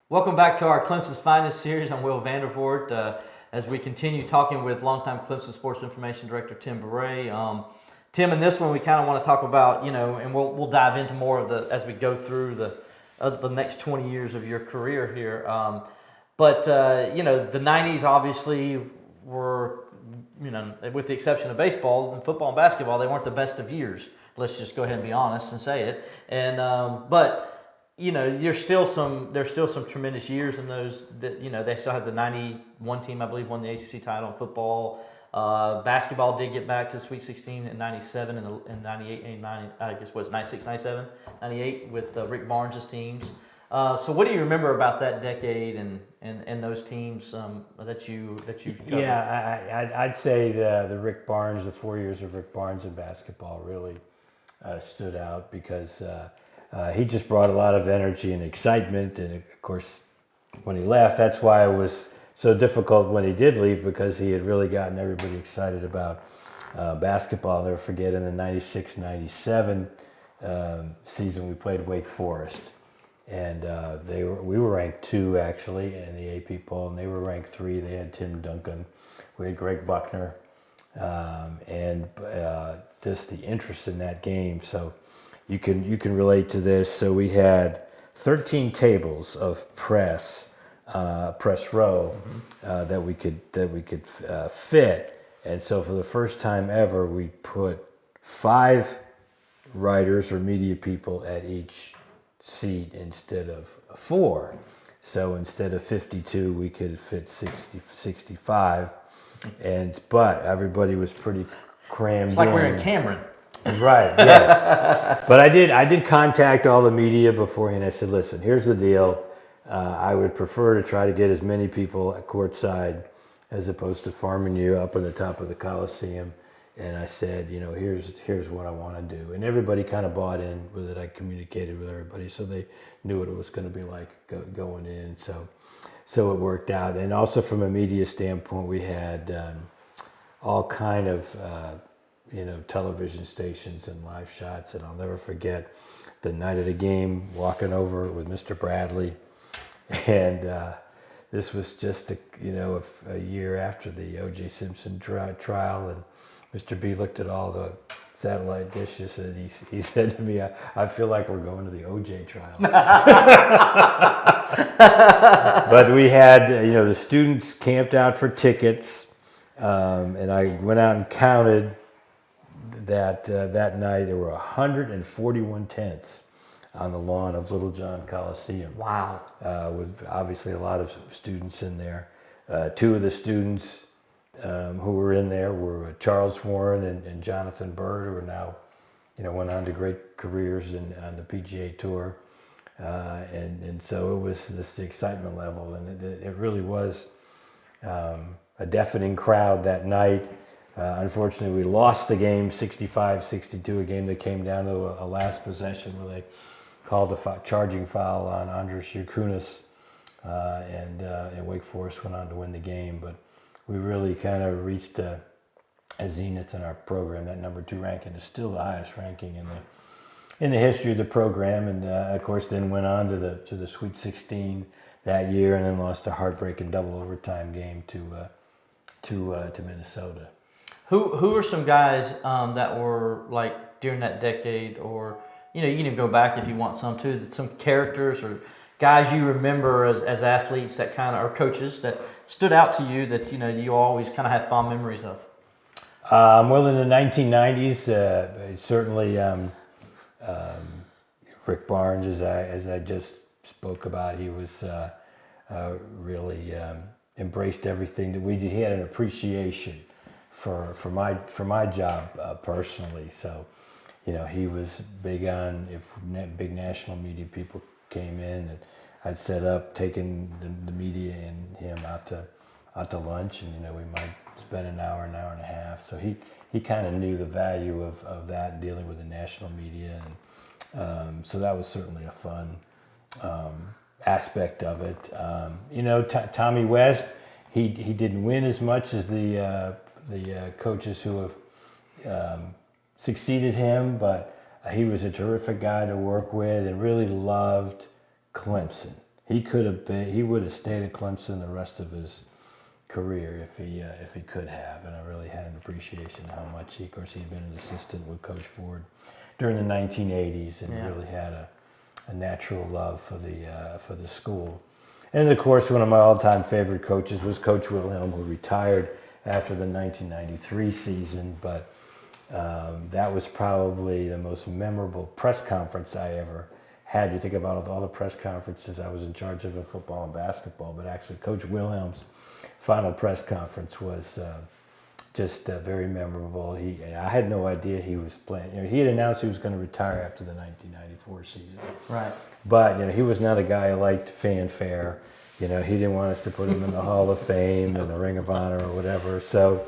Welcome back to our Clemson's Finest series. I'm Will Vandervoort. As we continue talking with longtime Clemson Sports Information Director Tim Bourret. Tim, in this one, we kind of want to talk about, and we'll dive into more of the as we go through the next 20 years of your career here. But the '90s obviously were, with the exception of baseball and football and basketball, they weren't the best of years. Let's just go ahead and be honest and say it. And but there's still some tremendous years in those that, they still had the 91 team, I believe, won the ACC title in football. Basketball did get back to the Sweet 16 in 97 and 98 and 90, I guess what was 96, 97, 98 with Rick Barnes' teams. So what do you remember about that decade and those teams that you covered? Yeah, I'd say the Rick Barnes, the 4 years of Rick Barnes in basketball really stood out because he just brought a lot of energy and excitement. And of course, when he left, that's why it was so difficult when he did leave, because he had really gotten everybody excited about basketball. I'll never forget in the 96-97 season, we played Wake Forest. And we were ranked 2 actually in the AP poll, and they were ranked 3. They had Tim Duncan, we had Greg Buckner, and just the interest in that game. So you can relate to this. So we had 13 tables of press row that we could fit, and so for the first time ever, we put 5 writers or media people at each seat instead of 4. So instead of 52, we could fit 65, but everybody was pretty crammed. It's like we're in Cameron. Right, yes. But I did contact all the media beforehand. I said, listen, here's the deal. I would prefer to try to get as many people at courtside as opposed to farming you up on the top of the Coliseum. And I said, here's what I want to do. And everybody kind of bought in with it. I communicated with everybody so they knew what it was going to be like going in. So it worked out. And also from a media standpoint, we had all kind of television stations and live shots. And I'll never forget the night of the game, walking over with Mr. Bradley. And this was just a year after the O.J. Simpson trial. And Mr. B looked at all the satellite dishes and he said to me, I feel like we're going to the O.J. trial. But we had, the students camped out for tickets. And I went out and counted that night. There were 141 tents on the lawn of Little John Coliseum. Wow. With obviously a lot of students in there. 2 of the students who were in there were Charles Warren and Jonathan Bourret, who are now, went on to great careers on the PGA Tour. And so it was this excitement level, and it really was a deafening crowd that night. Unfortunately, we lost the game 65-62, a game that came down to a last possession where they called a charging foul on Andres Yakunas, and Wake Forest went on to win the game. But we really kind of reached a zenith in our program. That number 2 ranking is still the highest ranking in the history of the program, and of course then went on to the Sweet 16 that year, and then lost a heartbreaking double overtime game to Minnesota. Who are some guys that were like during that decade, or you can even go back if you want some too, some characters or guys you remember as athletes that kind of, or coaches that stood out to you that you always kind of have fond memories of? Well, in the 1990s, certainly Rick Barnes, as I just spoke about, he was really embraced everything that we did. He had an appreciation for my job personally. So, he was big on, if big national media people came in, and I'd set up taking the media and him out to lunch, and we might spend an hour and a half. So he kind of knew the value of that, dealing with the national media, and so that was certainly a fun aspect of it. Tommy West, he didn't win as much as the coaches who have succeeded him, but he was a terrific guy to work with and really loved Clemson. he would have stayed at Clemson the rest of his career if he could have. And I really had an appreciation of how much of course, he'd been an assistant with Coach Ford during the 1980s, and really had a natural love for the school. And of course, one of my all-time favorite coaches was Coach Wilhelm, who retired after the 1993 season. But that was probably the most memorable press conference I ever had. You think about all the press conferences I was in charge of in football and basketball, but actually Coach Wilhelm's final press conference was just very memorable. I had no idea he was playing. He had announced he was going to retire after the 1994 season. Right. But he was not a guy who liked fanfare. He didn't want us to put him in the Hall of Fame and the Ring of Honor or whatever. So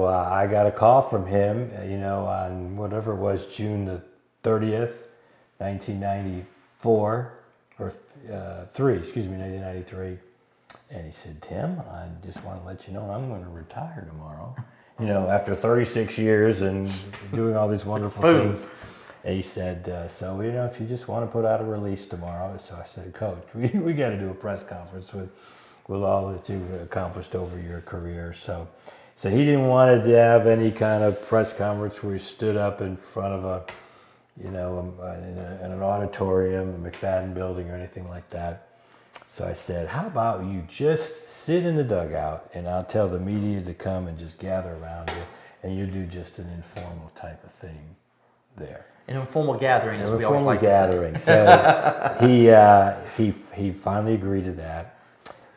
I got a call from him, on whatever it was, June the 30th, 1994, or 1993. And he said, "Tim, I just want to let you know I'm going to retire tomorrow. After 36 years and doing all these wonderful things." And he said, "So, if you just want to put out a release tomorrow." So I said, "Coach, we got to do a press conference with all that you've accomplished over your career." So he didn't want to have any kind of press conference where he stood up in front of in an auditorium, a McFadden building or anything like that. So I said, "How about you just sit in the dugout and I'll tell the media to come and just gather around you, and you do just an informal type of thing there." An informal gathering, as we always like to say. So he finally agreed to that,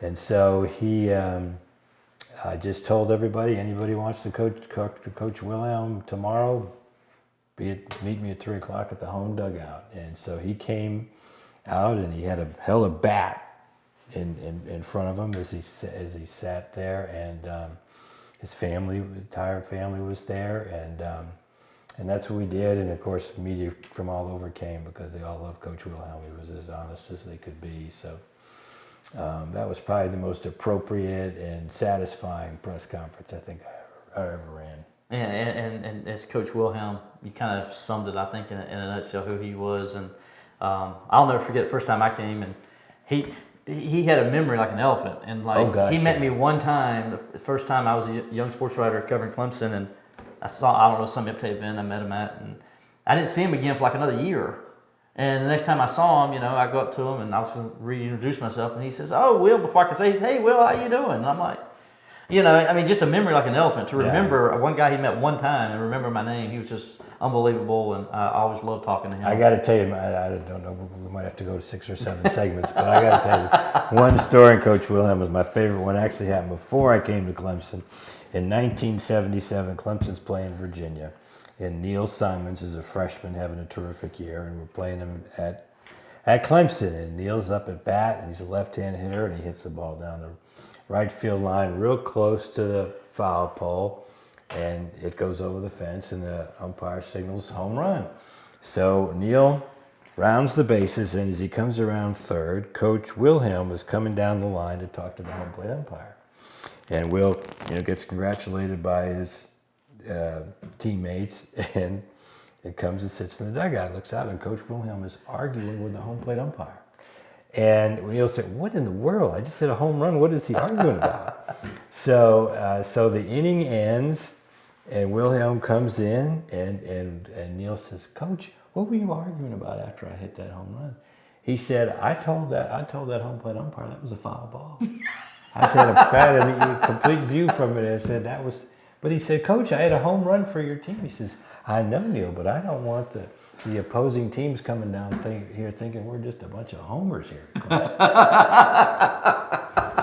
and so he just told everybody, anybody wants to coach Wilhelm tomorrow, meet me at 3:00 at the home dugout. And so he came out, and he had held a bat in front of him as he sat there, and his family, the entire family, was there, and that's what we did. And of course, media from all over came because they all loved Coach Wilhelm. He was as honest as they could be. So that was probably the most appropriate and satisfying press conference I think I ever ran. And as Coach Wilhelm, you kind of summed it, I think, in a nutshell, who he was. And I'll never forget the first time I came, and he had a memory like an elephant. And he met me one time, the first time I was a young sports writer covering Clemson, and I don't know, some update event I met him at, and I didn't see him again for like another year. And the next time I saw him, I go up to him and I was reintroduce myself, and he says, "Oh, Will," before I could say, "Hey, Will, how you doing?" And I'm like, just a memory like an elephant. To remember one guy he met one time and remember my name, he was just unbelievable, and I always loved talking to him. I got to tell you, I don't know, we might have to go to 6 or 7 segments, but I got to tell you this one story. And Coach Wilhelm was my favorite one. Actually happened before I came to Clemson. In 1977, Clemson's playing Virginia, and Neil Simons is a freshman having a terrific year, and we're playing him at Clemson, and Neil's up at bat, and he's a left-hand hitter, and he hits the ball down the right field line real close to the foul pole, and it goes over the fence, and the umpire signals home run. So Neil rounds the bases, and as he comes around third, Coach Wilhelm was coming down the line to talk to the home plate umpire. And Will, gets congratulated by his teammates, and it comes and sits in the dugout, looks out, and Coach Wilhelm is arguing with the home plate umpire. And Will said, "What in the world? I just hit a home run. What is he arguing about?" So the inning ends, and Wilhelm comes in, and Neil says, "Coach, what were you arguing about after I hit that home run?" He said, I told that home plate umpire that was a foul ball." I said, I had a complete view from it. I said, that was, but he said, "Coach, I had a home run for your team." He says, "I know, Neil, but I don't want the opposing teams coming down here thinking we're just a bunch of homers here."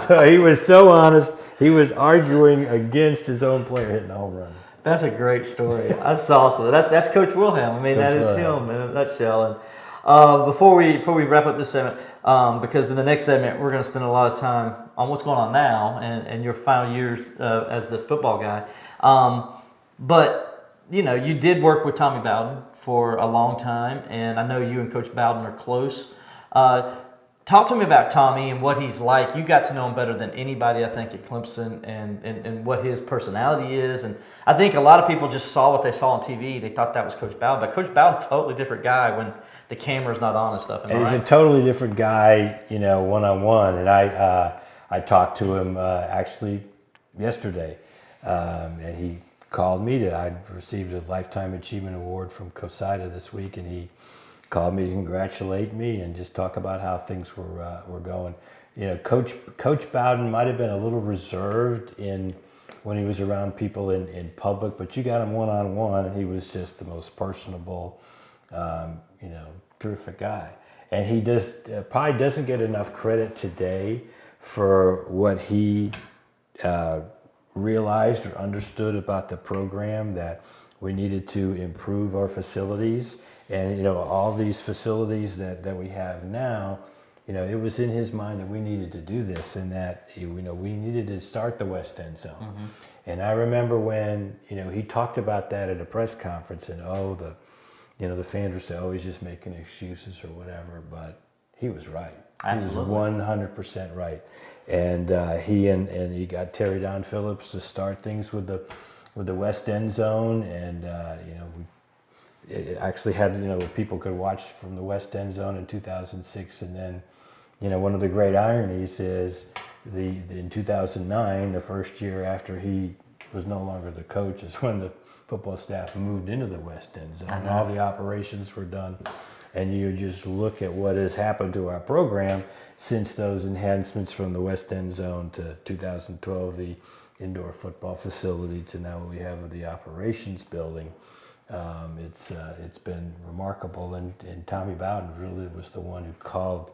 So he was so honest. He was arguing against his own player hitting a home run. That's a great story. That's awesome. That's Coach Wilhelm. I mean, that is him in a nutshell. And before we wrap up this segment, because in the next segment we're going to spend a lot of time on what's going on now and your final years as the football guy. But you did work with Tommy Bowden for a long time, and I know you and Coach Bowden are close. talk to me about Tommy and what he's like. You got to know him better than anybody, I think, at Clemson, and what his personality is. And I think a lot of people just saw what they saw on TV. They thought that was Coach Bowden, but Coach Bowden's a totally different guy when the camera's not on and stuff. And he's a totally different guy, one-on-one. And I talked to him actually yesterday, and he called me. I received a Lifetime Achievement Award from COSIDA this week, and he called me to congratulate me and just talk about how things were going. Coach Bowden might have been a little reserved when he was around people in public, but you got him one-on-one, and he was just the most personable, terrific guy. And he probably doesn't get enough credit today for what he realized or understood about the program, that we needed to improve our facilities. And, all these facilities that we have now, it was in his mind that we needed to do this, and that, we needed to start the West End Zone. Mm-hmm. And I remember when, he talked about that at a press conference, and the fans would say, oh, he's just making excuses or whatever, but he was right. Absolutely. He was 100% right. And he got Terry Don Phillips to start things with the West End Zone, and it actually had, people could watch from the West End Zone in 2006. And then, one of the great ironies is in 2009, the first year after he was no longer the coach, is when the football staff moved into the West End Zone. And all the operations were done. And you just look at what has happened to our program since those enhancements from the West End Zone to 2012, the indoor football facility, to now what we have with the operations building. It's been remarkable, and Tommy Bowden really was the one who called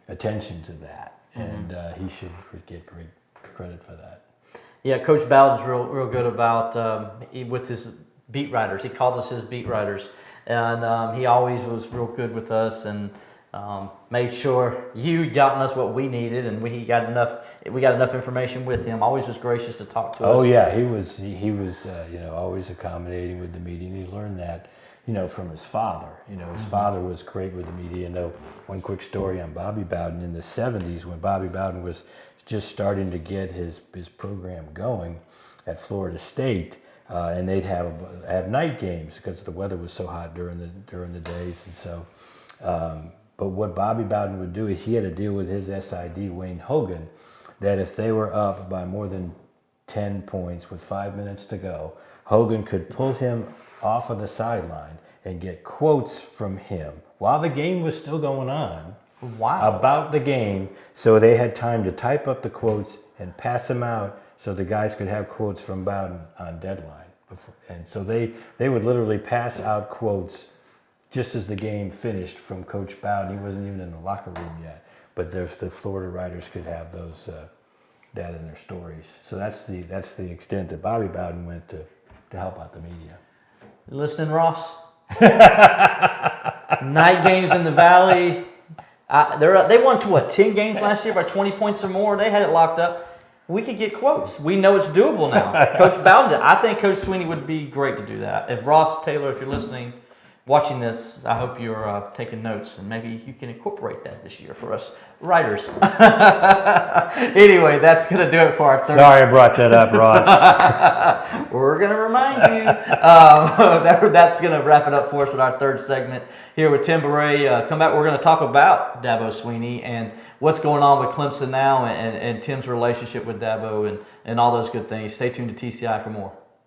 attention to that, and he should get great credit for that. Yeah, Coach Bowden's real good about with his beat writers. He called us his beat writers, and he always was real good with us, and made sure you gotten us what we needed, and we got enough information with him. Always was gracious to talk to us. Oh yeah, he was always accommodating with the media. And he learned that from his father. His father was great with the media. One quick story on Bobby Bowden in the 70s, when Bobby Bowden was just starting to get his program going at Florida State, and they'd have night games because the weather was so hot during the days, and so. But what Bobby Bowden would do is he had to deal with his SID, Wayne Hogan, that if they were up by more than 10 points with 5 minutes to go, Hogan could pull him off of the sideline and get quotes from him while the game was still going on. Wow. About the game, so they had time to type up the quotes and pass them out so the guys could have quotes from Bowden on deadline. And so they would literally pass out quotes just as the game finished from Coach Bowden. He wasn't even in the locker room yet, but the Florida writers could have those that in their stories. So that's the extent that Bobby Bowden went to help out the media. You listening, Ross? Night games in the Valley. They won 10 games last year by 20 points or more. They had it locked up. We could get quotes. We know it's doable now. Coach Bowden, I think Coach Sweeney would be great to do that. If Ross Taylor, if you're listening, watching this, I hope you're taking notes, and maybe you can incorporate that this year for us writers. Anyway, that's going to do it for our third. Sorry I brought that up, Ross. We're going to remind you. That's going to wrap it up for us in our third segment here with Tim Bourret. Come back, we're going to talk about Dabo Sweeney and what's going on with Clemson now, and Tim's relationship with Dabo and all those good things. Stay tuned to TCI for more.